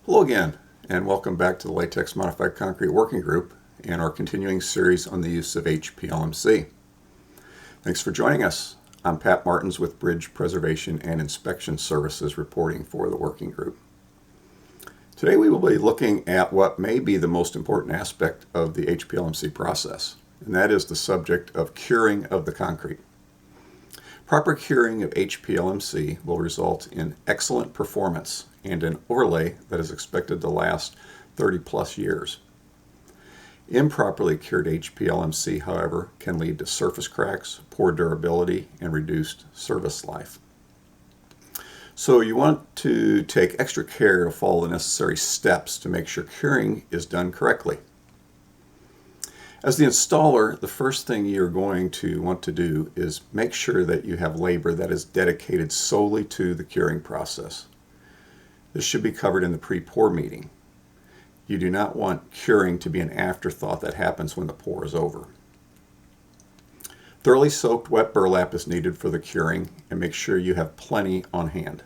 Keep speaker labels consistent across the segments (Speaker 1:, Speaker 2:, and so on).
Speaker 1: Hello again, and welcome back to the Latex Modified Concrete Working Group and our continuing series on the use of HPLMC. Thanks for joining us. I'm Pat Martins with Bridge Preservation and Inspection Services reporting for the working group. Today we will be looking at what may be the most important aspect of the HPLMC process, and that is the subject of curing of the concrete. Proper curing of HPLMC will result in excellent performance and an overlay that is expected to last 30 plus years. Improperly cured HPLMC, however, can lead to surface cracks, poor durability, and reduced service life. So you want to take extra care to follow the necessary steps to make sure curing is done correctly. As the installer, the first thing you're going to want to do is make sure that you have labor that is dedicated solely to the curing process. This should be covered in the pre-pour meeting. You do not want curing to be an afterthought that happens when the pour is over. Thoroughly soaked wet burlap is needed for the curing, and make sure you have plenty on hand.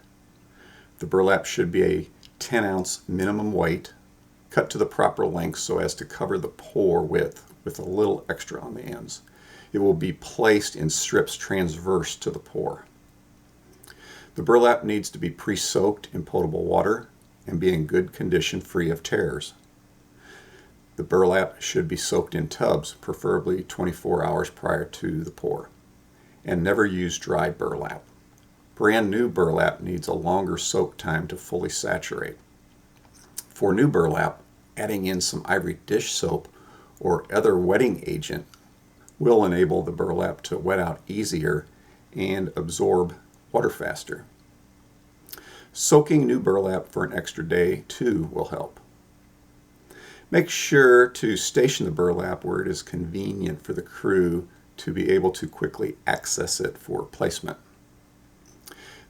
Speaker 1: The burlap should be a 10-ounce minimum weight, cut to the proper length so as to cover the pour width with a little extra on the ends. It will be placed in strips transverse to the pour. The burlap needs to be pre-soaked in potable water and be in good condition, free of tears. The burlap should be soaked in tubs, preferably 24 hours prior to the pour, and never use dry burlap. Brand new burlap needs a longer soak time to fully saturate. For new burlap, adding in some ivory dish soap or other wetting agent will enable the burlap to wet out easier and absorb water faster. Soaking new burlap for an extra day too will help. Make sure to station the burlap where it is convenient for the crew to be able to quickly access it for placement.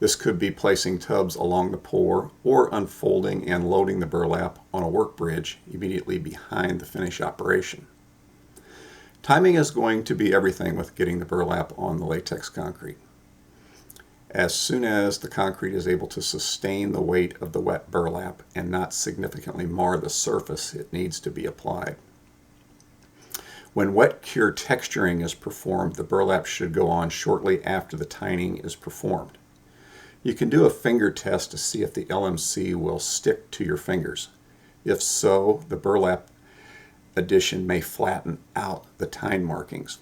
Speaker 1: This could be placing tubs along the pour or unfolding and loading the burlap on a work bridge immediately behind the finish operation. Timing is going to be everything with getting the burlap on the latex concrete. As soon as the concrete is able to sustain the weight of the wet burlap and not significantly mar the surface, it needs to be applied. When wet cure texturing is performed, the burlap should go on shortly after the tining is performed. You can do a finger test to see if the LMC will stick to your fingers. If so, the burlap addition may flatten out the tine markings.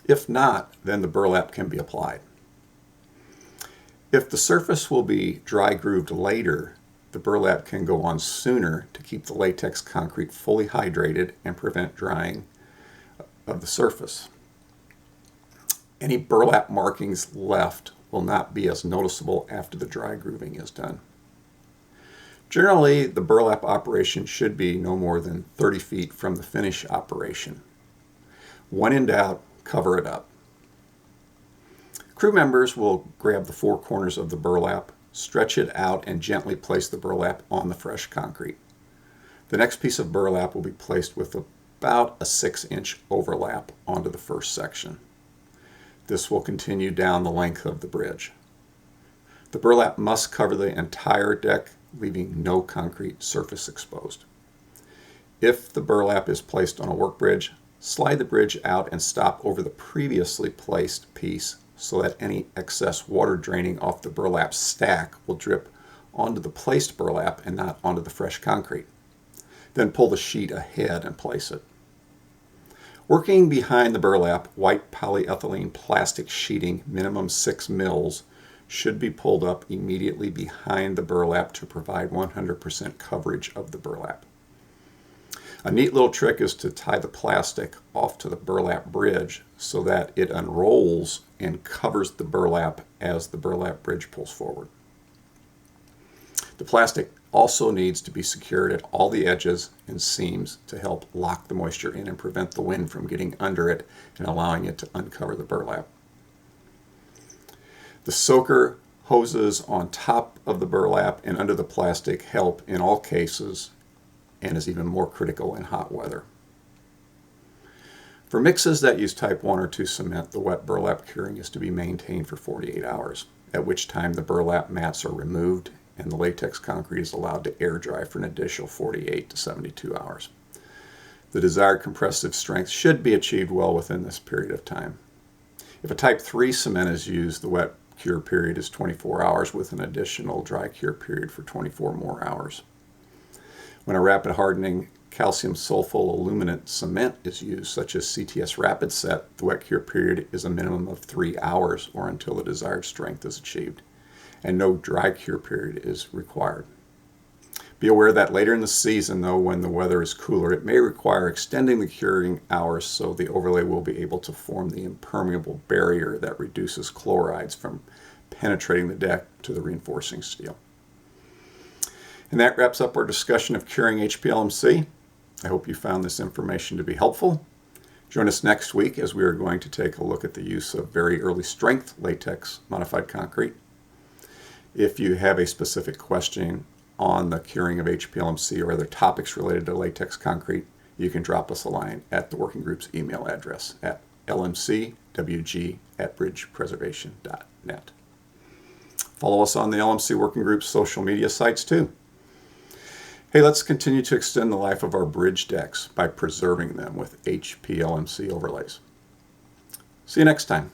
Speaker 1: If not, then the burlap can be applied. If the surface will be dry grooved later, the burlap can go on sooner to keep the latex concrete fully hydrated and prevent drying of the surface. Any burlap markings left will not be as noticeable after the dry grooving is done. Generally, the burlap operation should be no more than 30 feet from the finish operation. When in doubt, cover it up. Crew members will grab the four corners of the burlap, stretch it out, and gently place the burlap on the fresh concrete. The next piece of burlap will be placed with about a 6-inch overlap onto the first section. This will continue down the length of the bridge. The burlap must cover the entire deck, leaving no concrete surface exposed. If the burlap is placed on a work bridge, slide the bridge out and stop over the previously placed piece so that any excess water draining off the burlap stack will drip onto the placed burlap and not onto the fresh concrete. Then pull the sheet ahead and place it. Working behind the burlap, white polyethylene plastic sheeting, minimum 6 mils, should be pulled up immediately behind the burlap to provide 100% coverage of the burlap. A neat little trick is to tie the plastic off to the burlap bridge so that it unrolls and covers the burlap as the burlap bridge pulls forward. The plastic also needs to be secured at all the edges and seams to help lock the moisture in and prevent the wind from getting under it and allowing it to uncover the burlap. The soaker hoses on top of the burlap and under the plastic help in all cases and is even more critical in hot weather. For mixes that use type 1 or 2 cement, the wet burlap curing is to be maintained for 48 hours, at which time the burlap mats are removed and the latex concrete is allowed to air dry for an additional 48 to 72 hours. The desired compressive strength should be achieved well within this period of time. If a type 3 cement is used, the wet cure period is 24 hours with an additional dry cure period for 24 more hours. When a rapid hardening calcium sulfoaluminate cement is used, such as CTS Rapid Set, the wet cure period is a minimum of 3 hours or until the desired strength is achieved, and no dry cure period is required. Be aware that later in the season, though, when the weather is cooler, it may require extending the curing hours so the overlay will be able to form the impermeable barrier that reduces chlorides from penetrating the deck to the reinforcing steel. And that wraps up our discussion of curing HPLMC. I hope you found this information to be helpful. Join us next week as we are going to take a look at the use of very early strength latex modified concrete. If you have a specific question on the curing of HPLMC or other topics related to latex concrete, you can drop us a line at the working group's email address at lmcwg@bridgepreservation.net. Follow us on the LMC Working Group's social media sites too. Hey, let's continue to extend the life of our bridge decks by preserving them with HPLMC overlays. See you next time.